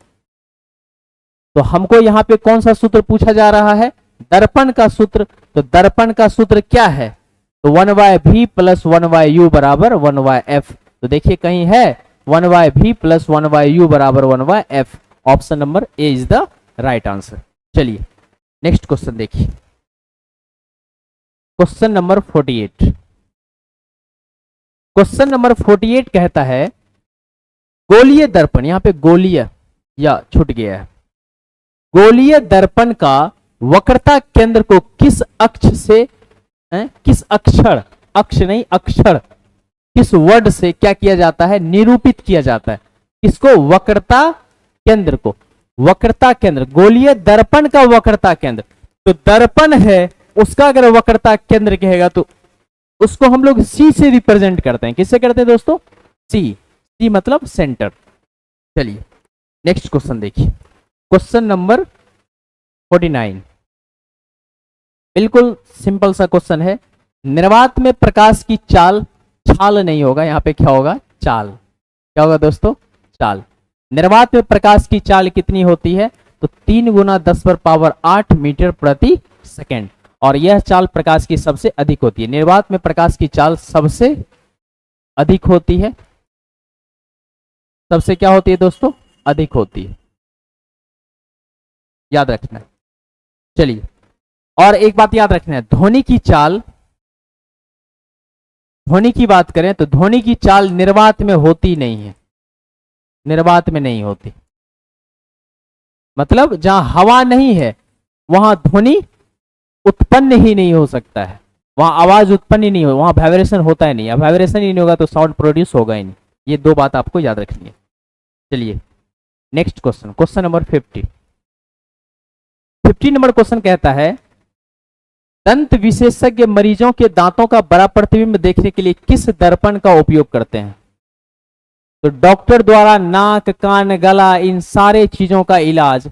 तो हमको यहां पे कौन सा सूत्र पूछा जा रहा है? दर्पण का सूत्र। तो दर्पण का सूत्र क्या है? तो 1/v प्लस 1/u बराबर 1/f। तो देखिए कहीं है 1/v प्लस 1/u बराबर 1/f। Option number A is the right answer. चलिए नेक्स्ट क्वेश्चन देखिए, क्वेश्चन नंबर 48। क्वेश्चन नंबर 48 कहता है गोलीय दर्पण, यहां पे गोलीय या छूट गया है, गोलीय दर्पण का वक्रता केंद्र को किस अक्ष से, किस अक्षर, अक्ष नहीं अक्षर, किस वर्ड से क्या किया जाता है? निरूपित किया जाता है। किसको? वक्रता केंद्र को। वक्रता केंद्र, गोलीय दर्पण का वक्रता केंद्र। तो दर्पण है उसका अगर वक्रता केंद्र कहेगा तो उसको हम लोग सी से रिप्रेजेंट करते हैं। किससे करते हैं दोस्तों? सी। सी मतलब सेंटर। चलिए नेक्स्ट क्वेश्चन देखिए, क्वेश्चन नंबर 49। बिल्कुल सिंपल सा क्वेश्चन है। निर्वात में प्रकाश की चाल, छाल नहीं होगा, यहां पे क्या होगा? चाल। क्या होगा दोस्तों? चाल। निर्वात में प्रकाश की चाल कितनी होती है? तो 3 × 10⁸ मीटर प्रति सेकेंड। और यह चाल प्रकाश की सबसे अधिक होती है। निर्वात में प्रकाश की चाल सबसे अधिक होती है। सबसे क्या होती है दोस्तों? अधिक होती है, याद रखना है। चलिए और एक बात याद रखना है, ध्वनि की चाल, ध्वनि की बात करें तो ध्वनि की चाल निर्वात में होती नहीं है। निर्वात में नहीं होती, मतलब जहां हवा नहीं है वहां ध्वनि उत्पन्न ही नहीं हो सकता है, वहां आवाज उत्पन्न ही नहीं हो, वहां वाइब्रेशन होता ही नहीं। वाइब्रेशन ही नहीं होगा तो साउंड प्रोड्यूस होगा ही नहीं। ये दो बात आपको याद रखनी है। चलिए next question, question number 50। 50 number question कहता है दंत विशेषज्ञ मरीजों के दांतों का बड़ा प्रतिबिंब देखने के लिए किस दर्पण का उपयोग करते हैं? तो डॉक्टर द्वारा नाक, कान, गला, इन सारे चीजों का इलाज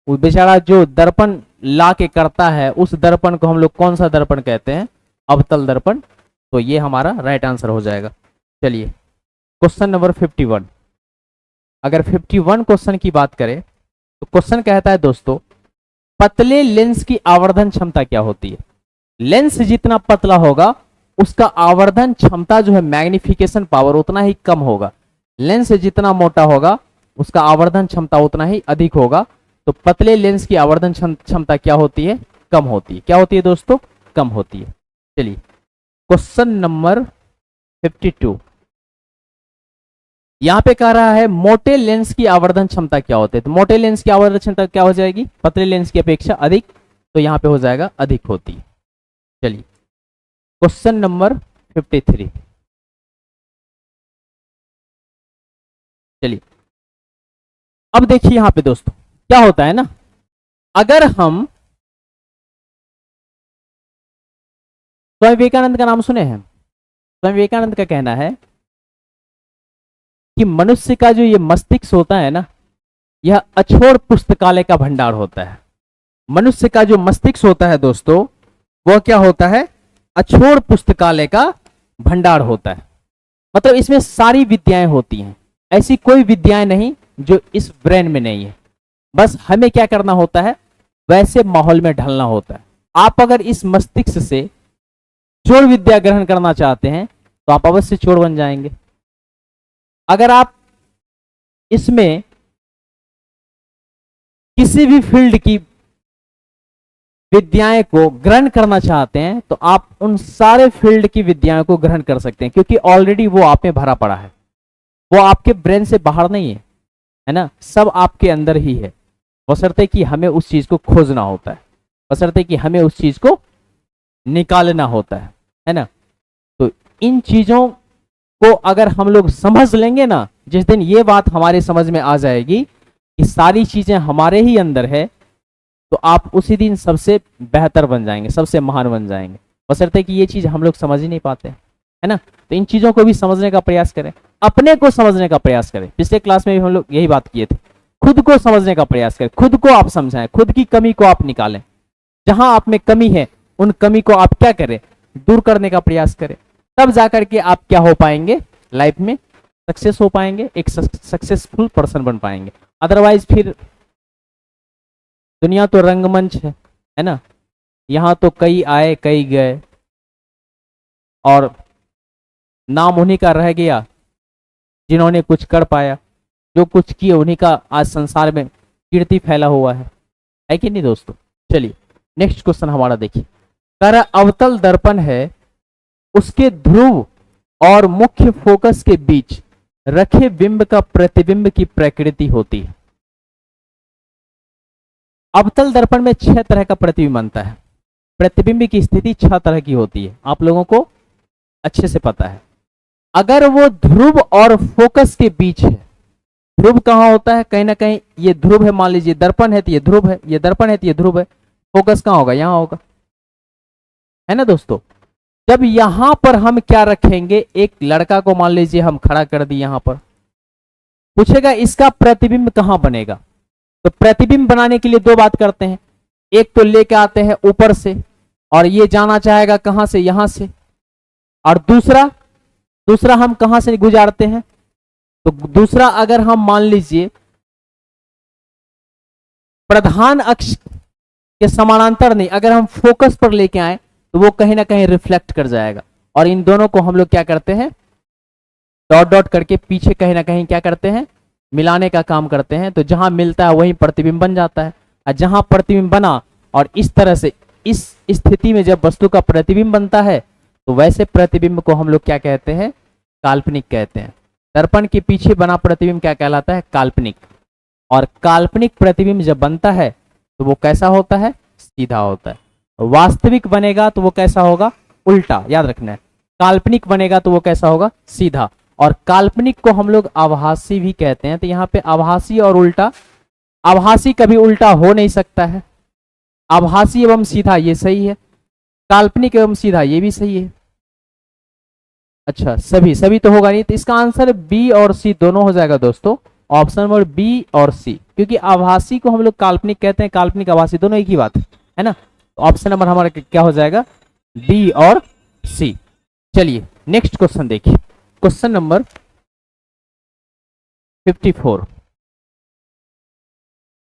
वो बेचारा जो दर्पण ला के करता है उस दर्पण को हम लोग कौन सा दर्पण कहते हैं? अवतल दर्पण। तो ये हमारा राइट आंसर हो जाएगा। चलिए क्वेश्चन नंबर 51। अगर 51 क्वेश्चन की बात करें तो क्वेश्चन कहता है दोस्तों, पतले लेंस की आवर्धन क्षमता क्या होती है। लेंस जितना पतला होगा उसका आवर्धन क्षमता जो है, मैग्निफिकेशन पावर उतना ही कम होगा। लेंस जितना मोटा होगा उसका आवर्धन क्षमता उतना ही अधिक होगा। तो पतले लेंस की आवर्धन क्षमता क्या होती है, कम होती है। क्या होती है दोस्तों, कम होती है। चलिए क्वेश्चन नंबर 52, यहां पे कह रहा है मोटे लेंस की आवर्धन क्षमता क्या होती है। तो मोटे लेंस की आवर्धन क्षमता क्या हो जाएगी, पतले लेंस की अपेक्षा अधिक, तो यहां पे हो जाएगा अधिक होती है। चलिए क्वेश्चन नंबर 53, चलिए अब देखिए यहां पे दोस्तों क्या होता है ना, अगर हम स्वामी विवेकानंद का नाम सुने हैं। स्वामी विवेकानंद का कहना है कि मनुष्य का जो ये मस्तिष्क होता है ना, यह अछोड़ पुस्तकालय का भंडार होता है। मनुष्य का जो मस्तिष्क होता है दोस्तों, वह क्या होता है, अछोड़ पुस्तकालय का भंडार होता है। मतलब इसमें सारी विद्याएं होती हैं, ऐसी कोई विद्याएं नहीं जो इस ब्रेन में नहीं है। बस हमें क्या करना होता है, वैसे माहौल में ढलना होता है। आप अगर इस मस्तिष्क से चोर विद्या ग्रहण करना चाहते हैं तो आप अवश्य चोर बन जाएंगे। अगर आप इसमें किसी भी फील्ड की विद्याएं को ग्रहण करना चाहते हैं तो आप उन सारे फील्ड की विद्याओं को ग्रहण कर सकते हैं, क्योंकि ऑलरेडी वो आप में भरा पड़ा है। वो आपके ब्रेन से बाहर नहीं है ना, सब आपके अंदर ही है। बशर्ते कि हमें उस चीज को खोजना होता है, बशर्ते कि हमें उस चीज को निकालना होता है ना। तो इन चीजों को अगर हम लोग समझ लेंगे ना, जिस दिन ये बात हमारे समझ में आ जाएगी कि सारी चीजें हमारे ही अंदर है, तो आप उसी दिन सबसे बेहतर बन जाएंगे, सबसे महान बन जाएंगे। बशर्ते कि ये चीज हम लोग समझ ही नहीं पाते है ना। तो इन चीजों को भी समझने का प्रयास करें, अपने को समझने का प्रयास करें। पिछले क्लास में भी हम लोग यही बात किए थे, खुद को समझने का प्रयास करें, खुद को आप समझाएं, खुद की कमी को आप निकालें। जहां आप में कमी है उन कमी को आप क्या करें, दूर करने का प्रयास करें। तब जाकर के आप क्या हो पाएंगे, लाइफ में सक्सेस हो पाएंगे, एक सक्सेसफुल पर्सन बन पाएंगे। अदरवाइज फिर दुनिया तो रंगमंच है ना, यहां तो कई आए कई गए और नाम उन्हीं का रह गया जिन्होंने कुछ कर पाया। जो कुछ किए उन्हीं का आज संसार में कीर्ति फैला हुआ है कि नहीं दोस्तों। चलिए नेक्स्ट क्वेश्चन हमारा देखिए, कर अवतल दर्पण है, उसके ध्रुव और मुख्य फोकस के बीच रखे बिंब का प्रतिबिंब की प्रकृति होती है। अवतल दर्पण में 6 तरह का प्रतिबिंब बनता है। प्रतिबिंब की स्थिति 6 तरह की होती है, आप लोगों को अच्छे से पता है। अगर वो ध्रुव और फोकस के बीच है, ध्रुव कहां होता है, कहीं ना कहीं ये ध्रुव है, मान लीजिए दर्पण है तो ये ध्रुव है, ये दर्पण है तो ये ध्रुव है। फोकस कहां होगा, यहां होगा, है ना दोस्तों। जब यहां पर हम क्या रखेंगे, एक लड़का को मान लीजिए हम खड़ा कर दिए यहां पर, पूछेगा इसका प्रतिबिंब कहां बनेगा। तो प्रतिबिंब बनाने के लिए 2 बात करते हैं, एक तो लेके आते हैं ऊपर से और ये जाना चाहेगा कहां से, यहां से, और दूसरा हम कहां से गुजारते हैं। तो दूसरा अगर हम मान लीजिए प्रधान अक्ष के समानांतर नहीं, अगर हम फोकस पर लेके आए तो वो कहीं ना कहीं रिफ्लेक्ट कर जाएगा, और इन दोनों को हम लोग क्या करते हैं, डॉट डॉट करके पीछे कहीं ना कहीं क्या करते हैं, मिलाने का काम करते हैं। तो जहां मिलता है वहीं प्रतिबिंब बन जाता है, और जहां प्रतिबिंब बना और इस तरह से इस स्थिति में जब वस्तु का प्रतिबिंब बनता है तो वैसे प्रतिबिंब को हम लोग क्या कहते हैं, काल्पनिक कहते हैं। दर्पण के पीछे बना प्रतिबिंब क्या कहलाता है, काल्पनिक। और काल्पनिक प्रतिबिंब जब बनता है तो वो कैसा होता है, सीधा होता है। वास्तविक बनेगा तो वो कैसा होगा, उल्टा, याद रखना है। काल्पनिक बनेगा तो वो कैसा होगा, सीधा। और काल्पनिक को हम लोग आभासी भी कहते हैं। तो यहाँ पे आभासी और उल्टा, आभासी कभी उल्टा हो नहीं सकता है, आभासी एवं सीधा ये सही है, काल्पनिक एवं सीधा ये भी सही है। अच्छा सभी तो होगा नहीं, तो इसका आंसर बी और सी दोनों हो जाएगा दोस्तों, ऑप्शन नंबर बी और सी। क्योंकि आभासी को हम लोग काल्पनिक कहते हैं, काल्पनिक आभासी दोनों एक ही बात है ना। तो ऑप्शन नंबर हमारा क्या हो जाएगा, बी और सी। चलिए नेक्स्ट क्वेश्चन देखिए, क्वेश्चन नंबर 54।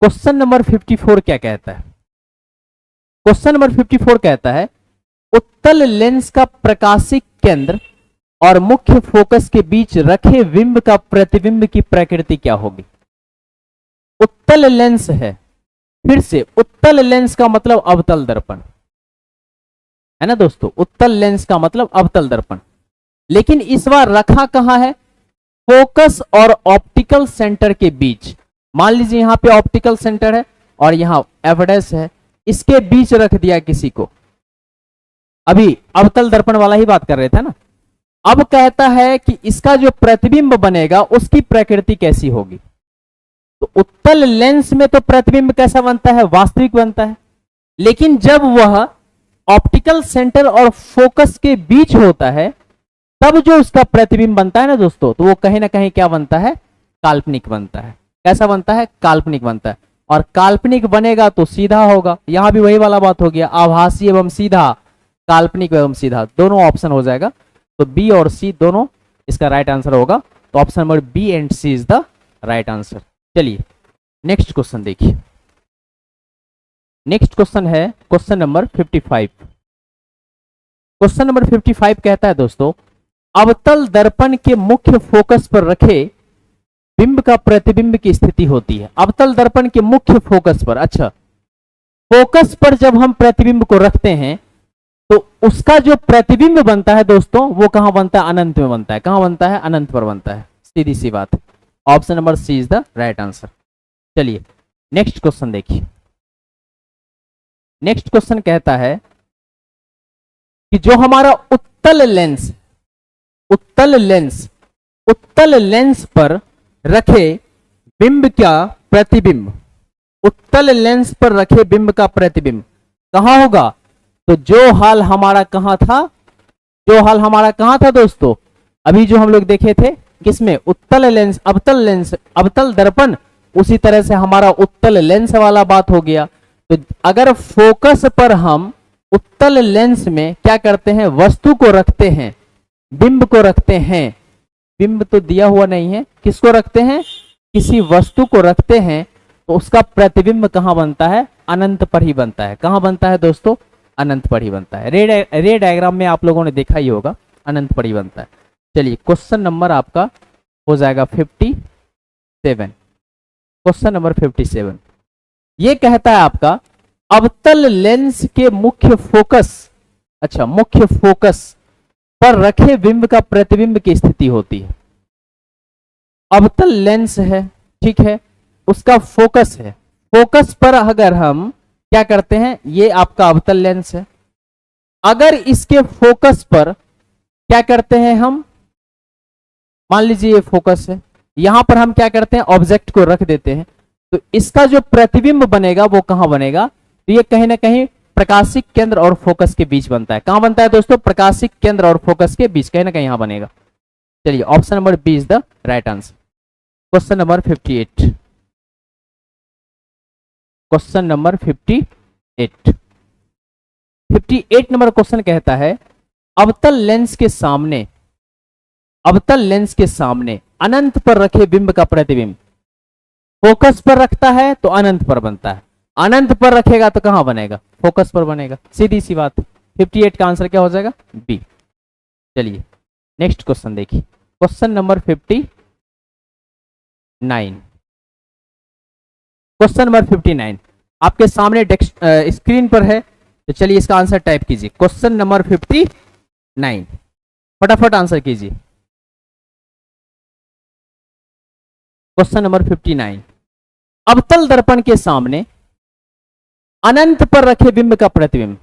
क्वेश्चन नंबर 54 क्या कहता है? क्वेश्चन नंबर 54 कहता है उत्तल लेंस का प्रकाशिक केंद्र और मुख्य फोकस के बीच रखे बिंब का प्रतिबिंब की प्रकृति क्या होगी? उत्तल लेंस है, फिर से उत्तल लेंस का मतलब अवतल दर्पण है ना दोस्तों, उत्तल लेंस का मतलब अवतल दर्पण, लेकिन इस बार रखा कहां है? फोकस और ऑप्टिकल सेंटर के बीच। मान लीजिए यहां पे ऑप्टिकल सेंटर है और यहां एवडेस है, इसके बीच रख दिया किसी को। अभी अवतल दर्पण वाला ही बात कर रहे थे ना। अब कहता है कि इसका जो प्रतिबिंब बनेगा उसकी प्रकृति कैसी होगी? तो उत्तल लेंस में तो प्रतिबिंब कैसा बनता है? वास्तविक बनता है, लेकिन जब वह ऑप्टिकल सेंटर और फोकस के बीच होता है तब जो उसका प्रतिबिंब बनता है ना दोस्तों, तो वो कहीं ना कहीं क्या बनता है? काल्पनिक बनता है। कैसा बनता है? काल्पनिक बनता है। और काल्पनिक बनेगा तो सीधा होगा, यहां भी वही वाला बात हो गया, आभासी एवं सीधा, काल्पनिक एवं सीधा, दोनों ऑप्शन हो जाएगा। तो बी और सी दोनों इसका राइट आंसर होगा। तो option number B and C is the right answer. चलिए नेक्स्ट क्वेश्चन देखिए, नेक्स्ट क्वेश्चन है क्वेश्चन नंबर 55। क्वेश्चन नंबर 55 कहता है दोस्तों अवतल दर्पण के मुख्य फोकस पर रखे बिंब का प्रतिबिंब की स्थिति होती है। अवतल दर्पण के मुख्य फोकस पर, अच्छा फोकस पर जब हम प्रतिबिंब को रखते हैं तो उसका जो प्रतिबिंब बनता है दोस्तों वो कहां बनता है? अनंत में बनता है। कहां बनता है? अनंत पर बनता है, सीधी सी बात। Option number C is the right answer. चलिए नेक्स्ट क्वेश्चन देखिए, नेक्स्ट क्वेश्चन कहता है कि जो हमारा उत्तल लेंस, उत्तल लेंस, उत्तल लेंस पर रखे बिंब का प्रतिबिंब, उत्तल लेंस पर रखे बिंब का प्रतिबिंब कहां होगा? तो जो हाल हमारा कहां था? जो हाल हमारा कहां था दोस्तों? अभी जो हम लोग देखे थे किसमें? उत्तल लेंस, अवतल लेंस, अवतल दर्पण, उसी तरह से हमारा उत्तल लेंस वाला बात हो गया। तो अगर फोकस पर हम उत्तल लेंस में क्या करते हैं? वस्तु को रखते हैं, बिंब को रखते हैं, बिंब तो दिया हुआ नहीं है, किसको रखते हैं? किसी वस्तु को रखते हैं, तो उसका प्रतिबिंब कहां बनता है? अनंत पर ही बनता है। कहां बनता है दोस्तों? अनंत पर ही बनता है। रे डायग्राम में आप लोगों ने देखा ही होगा, अनंत पर ही बनता है। चलिए क्वेश्चन नंबर आपका हो जाएगा 57। क्वेश्चन नंबर 57 ये कहता है आपका अवतल लेंस के मुख्य फोकस, अच्छा मुख्य फोकस पर रखे बिंब का प्रतिबिंब की स्थिति होती है। अवतल लेंस है, ठीक है, उसका फोकस है, फोकस पर अगर हम क्या करते हैं? ये आपका अवतल लेंस है, अगर इसके फोकस पर क्या करते हैं हम? मान लीजिए ये फोकस है, यहां पर हम क्या करते हैं? ऑब्जेक्ट को रख देते हैं, तो इसका जो प्रतिबिंब बनेगा वो कहां बनेगा? तो ये कहीं ना कहीं प्रकाशिक केंद्र और फोकस के बीच बनता है। कहां बनता है दोस्तों? प्रकाशिक केंद्र और फोकस के बीच, कहीं ना कहीं यहां बनेगा। चलिए option number B is the right answer. Question number 58, question number 58, 58 number question कहता है अवतल लेंस के सामने, अवतल लेंस के सामने अनंत पर रखे बिंब का प्रतिबिंब फोकस पर रखता है तो अनंत पर बनता है, अनंत पर रखेगा तो कहां बनेगा? फोकस पर बनेगा, सीधी सी बात। 58 का आंसर क्या हो जाएगा? बी। चलिए नेक्स्ट क्वेश्चन देखिए, क्वेश्चन नंबर 59, क्वेश्चन नंबर 59 आपके सामने स्क्रीन पर है, तो चलिए इसका आंसर टाइप कीजिए। क्वेश्चन नंबर 59 फटाफट आंसर कीजिए। क्वेश्चन नंबर 59 अवतल दर्पण के सामने अनंत पर रखे बिंब का प्रतिबिंब,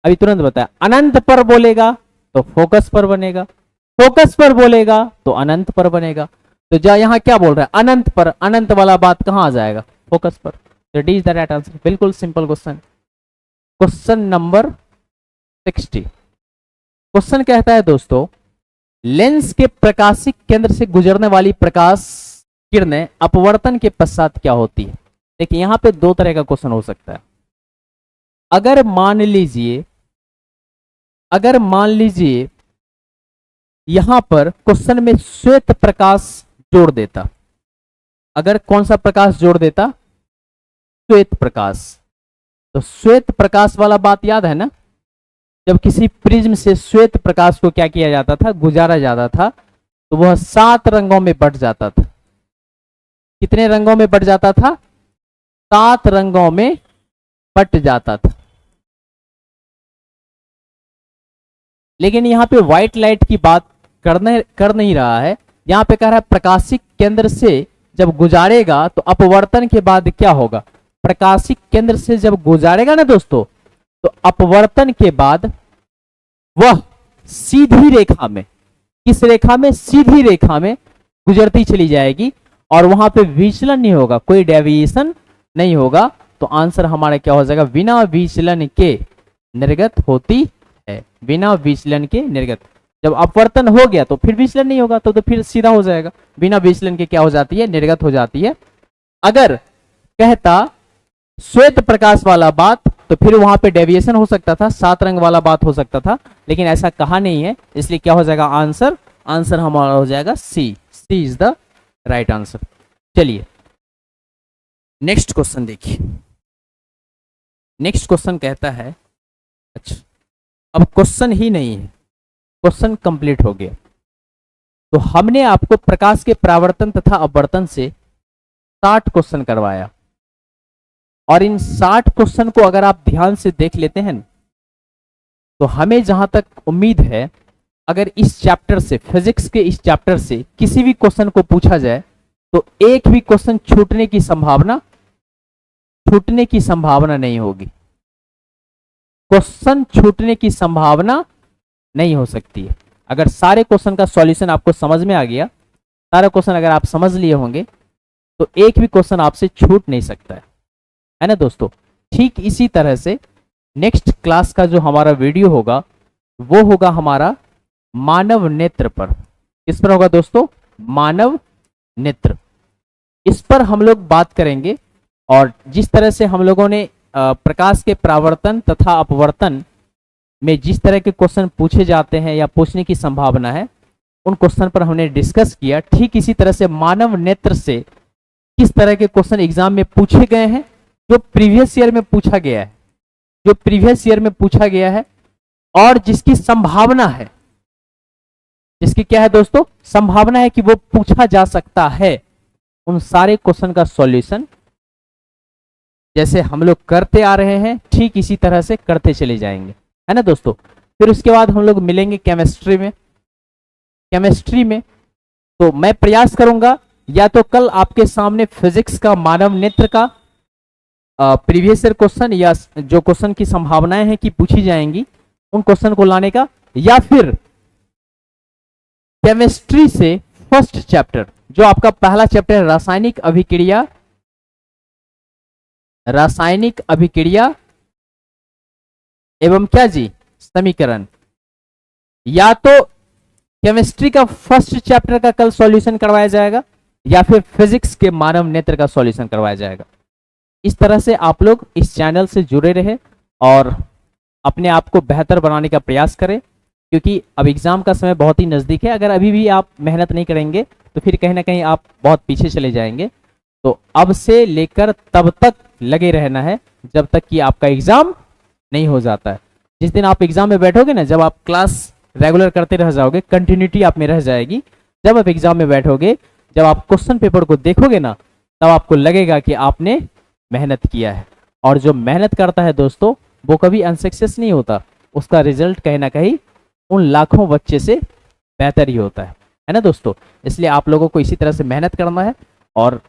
अभी तुरंत बताया, अनंत पर बोलेगा तो फोकस पर बनेगा, फोकस पर बोलेगा तो अनंत पर बनेगा। तो यहां क्या बोल रहा है? अनंत पर, अनंत वाला बात कहां आ जाएगा? फोकस पर। तो D is the right answer, बिल्कुल simple question. Question number 60 question कहता है दोस्तों लेंस के प्रकाशिक केंद्र से गुजरने वाली प्रकाश किरणें अपवर्तन के पश्चात क्या होती है? देखिए यहां पे दो तरह का क्वेश्चन हो सकता है। अगर मान लीजिए यहां पर क्वेश्चन में श्वेत प्रकाश जोड़ देता, अगर कौन सा प्रकाश जोड़ देता, श्वेत प्रकाश, तो श्वेत प्रकाश वाला बात याद है ना, जब किसी प्रिज्म से श्वेत प्रकाश को क्या किया जाता था, गुजारा जाता था, तो वह 7 रंगों में बट जाता था। कितने रंगों में बट जाता था? 7 रंगों में बट जाता था। लेकिन यहां पे व्हाइट लाइट की बात कर नहीं रहा है, यहां पे कह रहा है प्रकाशिक केंद्र से जब गुजारेगा तो अपवर्तन के बाद क्या होगा, प्रकाशिक केंद्र से जब गुजारेगा ना दोस्तों, तो अपवर्तन के बाद वह सीधी रेखा में, किस रेखा में, सीधी रेखा में गुजरती चली जाएगी और वहां पे विचलन नहीं होगा, कोई डेविएशन नहीं होगा। तो आंसर हमारा क्या हो जाएगा, बिना विचलन के निर्गत होती है, बिना विचलन के निर्गत। जब अपवर्तन हो गया तो फिर विचलन नहीं होगा, तो फिर सीधा हो जाएगा, बिना विचलन के क्या हो जाती है, निर्गत हो जाती है। अगर कहता श्वेत प्रकाश वाला बात तो फिर वहां पे डेविएशन हो सकता था, 7 रंग वाला बात हो सकता था, लेकिन ऐसा कहा नहीं है, इसलिए क्या हो जाएगा आंसर, आंसर हमारा हो जाएगा सी, सी इज द राइट आंसर। चलिए नेक्स्ट क्वेश्चन देखिए। नेक्स्ट क्वेश्चन कहता है, अच्छा अब क्वेश्चन ही नहीं है, क्वेश्चन कंप्लीट हो गया। तो हमने आपको प्रकाश के परावर्तन तथा अपवर्तन से 60 क्वेश्चन करवाया और इन 60 क्वेश्चन को अगर आप ध्यान से देख लेते हैं तो हमें जहां तक उम्मीद है, अगर इस चैप्टर से, फिजिक्स के इस चैप्टर से किसी भी क्वेश्चन को पूछा जाए तो एक भी क्वेश्चन छूटने की संभावना नहीं होगी, क्वेश्चन छूटने की संभावना नहीं हो सकती है। अगर सारे क्वेश्चन का सॉल्यूशन आपको समझ में आ गया, सारा क्वेश्चन अगर आप समझ लिए होंगे तो एक भी क्वेश्चन आपसे छूट नहीं सकता है ना दोस्तों। ठीक इसी तरह से नेक्स्ट क्लास का जो हमारा वीडियो होगा वो होगा हमारा मानव नेत्र पर। किस पर होगा दोस्तों, मानव नेत्र। इस पर हम लोग बात करेंगे और जिस तरह से हम लोगों ने प्रकाश के परावर्तन तथा अपवर्तन में जिस तरह के क्वेश्चन पूछे जाते हैं या पूछने की संभावना है, उन क्वेश्चन पर हमने डिस्कस किया। ठीक इसी तरह से मानव नेत्र से किस तरह के क्वेश्चन एग्जाम में पूछे गए हैं, जो प्रीवियस ईयर में पूछा गया है, जो प्रीवियस ईयर में पूछा गया है और जिसकी संभावना है, जिसकी क्या है दोस्तों, संभावना है कि वो पूछा जा सकता है, उन सारे क्वेश्चन का सॉल्यूशन जैसे हम लोग करते आ रहे हैं ठीक इसी तरह से करते चले जाएंगे, है ना दोस्तों। फिर उसके बाद हम लोग मिलेंगे केमिस्ट्री में। केमिस्ट्री में तो मैं प्रयास करूंगा या तो कल आपके सामने फिजिक्स का मानव नेत्र का प्रीवियस ईयर क्वेश्चन या जो क्वेश्चन की संभावनाएं हैं कि पूछी जाएंगी उन क्वेश्चन को लाने का, या फिर केमिस्ट्री से फर्स्ट चैप्टर जो आपका पहला चैप्टर है रासायनिक अभिक्रिया एवं क्या जी, समीकरण, या तो केमिस्ट्री का फर्स्ट चैप्टर का कल सॉल्यूशन करवाया जाएगा या फिर फिजिक्स के मानव नेत्र का सॉल्यूशन करवाया जाएगा। इस तरह से आप लोग इस चैनल से जुड़े रहे और अपने आप को बेहतर बनाने का प्रयास करें, क्योंकि अब एग्जाम का समय बहुत ही नज़दीक है। अगर अभी भी आप मेहनत नहीं करेंगे तो फिर कहीं ना कहीं आप बहुत पीछे चले जाएंगे। तो अब से लेकर तब तक लगे रहना है जब तक कि आपका एग्जाम नहीं हो जाता है। जिस दिन आप एग्जाम में बैठोगे ना, जब आप क्लास रेगुलर करते रह जाओगे, कंटिन्यूटी आप में रह जाएगी, जब आप एग्जाम में बैठोगे, जब आप क्वेश्चन पेपर को देखोगे ना, तब आपको लगेगा कि आपने मेहनत किया है। और जो मेहनत करता है दोस्तों वो कभी अनसक्सेस नहीं होता, उसका रिजल्ट कहीं ना कहीं उन लाखों बच्चे से बेहतर ही होता है ना दोस्तों। इसलिए आप लोगों को इसी तरह से मेहनत करना है और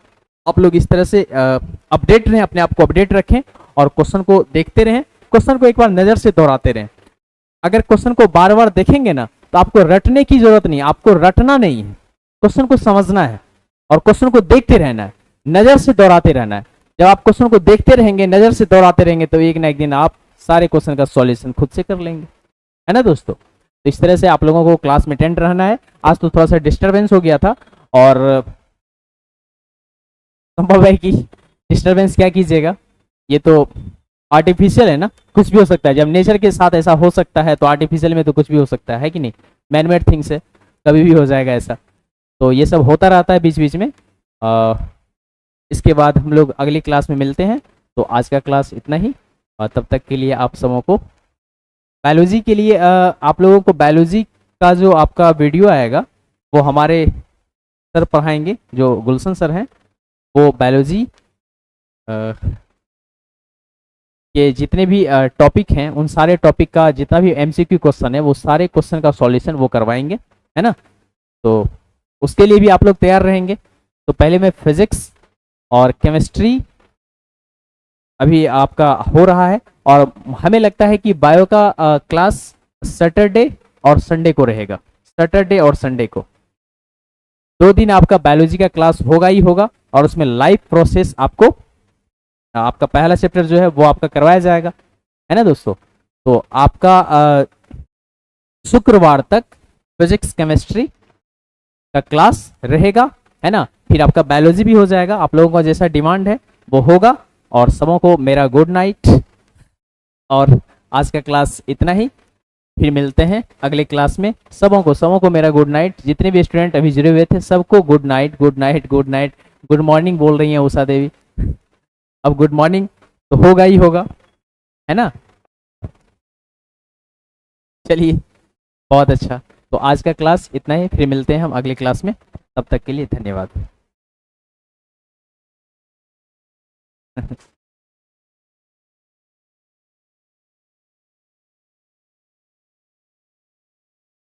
आप लोग इस तरह से अपडेट रहें, अपने आप को अपडेट रखें और क्वेश्चन को देखते रहें, क्वेश्चन को एक बार नज़र से दोहराते रहें। अगर क्वेश्चन को बार बार देखेंगे ना तो आपको रटने की जरूरत नहीं, आपको रटना नहीं है, क्वेश्चन को समझना है और क्वेश्चन को देखते रहना है, नज़र से दोहराते रहना है। जब आप क्वेश्चन को देखते रहेंगे, नज़र से दोहराते रहेंगे, तो एक ना एक दिन आप सारे क्वेश्चन का सॉल्यूशन खुद से कर लेंगे, है ना दोस्तों। तो इस तरह से आप लोगों को क्लास में अटेंड रहना है। आज तो थोड़ा सा डिस्टर्बेंस हो गया था और संभव है कि डिस्टर्बेंस क्या कीजिएगा, ये तो आर्टिफिशियल है ना, कुछ भी हो सकता है। जब नेचर के साथ ऐसा हो सकता है तो आर्टिफिशियल में तो कुछ भी हो सकता है कि नहीं, मैनमेड थिंग्स है। कभी भी हो जाएगा ऐसा। तो ये सब होता रहता है बीच बीच में। इसके बाद हम लोग अगली क्लास में मिलते हैं। तो आज का क्लास इतना ही, और तब तक के लिए आप सबों को बायोलॉजी के लिए आप लोगों को बायोलॉजी का जो आपका वीडियो आएगा वो हमारे सर पढ़ाएंगे, जो गुलशन सर हैं। वो बायोलॉजी के जितने भी टॉपिक हैं उन सारे टॉपिक का जितना भी एमसीक्यू क्वेश्चन है वो सारे क्वेश्चन का सॉल्यूशन वो करवाएंगे, है ना। तो उसके लिए भी आप लोग तैयार रहेंगे। तो पहले मैं फिजिक्स और केमिस्ट्री अभी आपका हो रहा है, और हमें लगता है कि बायो का क्लास सैटरडे और संडे को रहेगा। सैटरडे और संडे को 2 दिन आपका बायोलॉजी का क्लास होगा ही होगा, और उसमें लाइव प्रोसेस आपको आपका पहला चैप्टर जो है वो आपका करवाया जाएगा, है ना दोस्तों। तो आपका शुक्रवार तक फिजिक्स केमिस्ट्री का क्लास रहेगा, है ना। फिर आपका बायोलॉजी भी हो जाएगा, आप लोगों का जैसा डिमांड है वो होगा। और सबों को मेरा गुड नाइट, और आज का क्लास इतना ही। फिर मिलते हैं अगले क्लास में। सबों को मेरा गुड नाइट। जितने भी स्टूडेंट अभी जुड़े हुए थे सबको good night, good night, good night. Good morning बोल रही हैं उषा देवी। अब गुड मॉर्निंग तो होगा ही होगा, है ना। चलिए, बहुत अच्छा। तो आज का क्लास इतना ही, फिर मिलते हैं हम अगले क्लास में। तब तक के लिए धन्यवाद।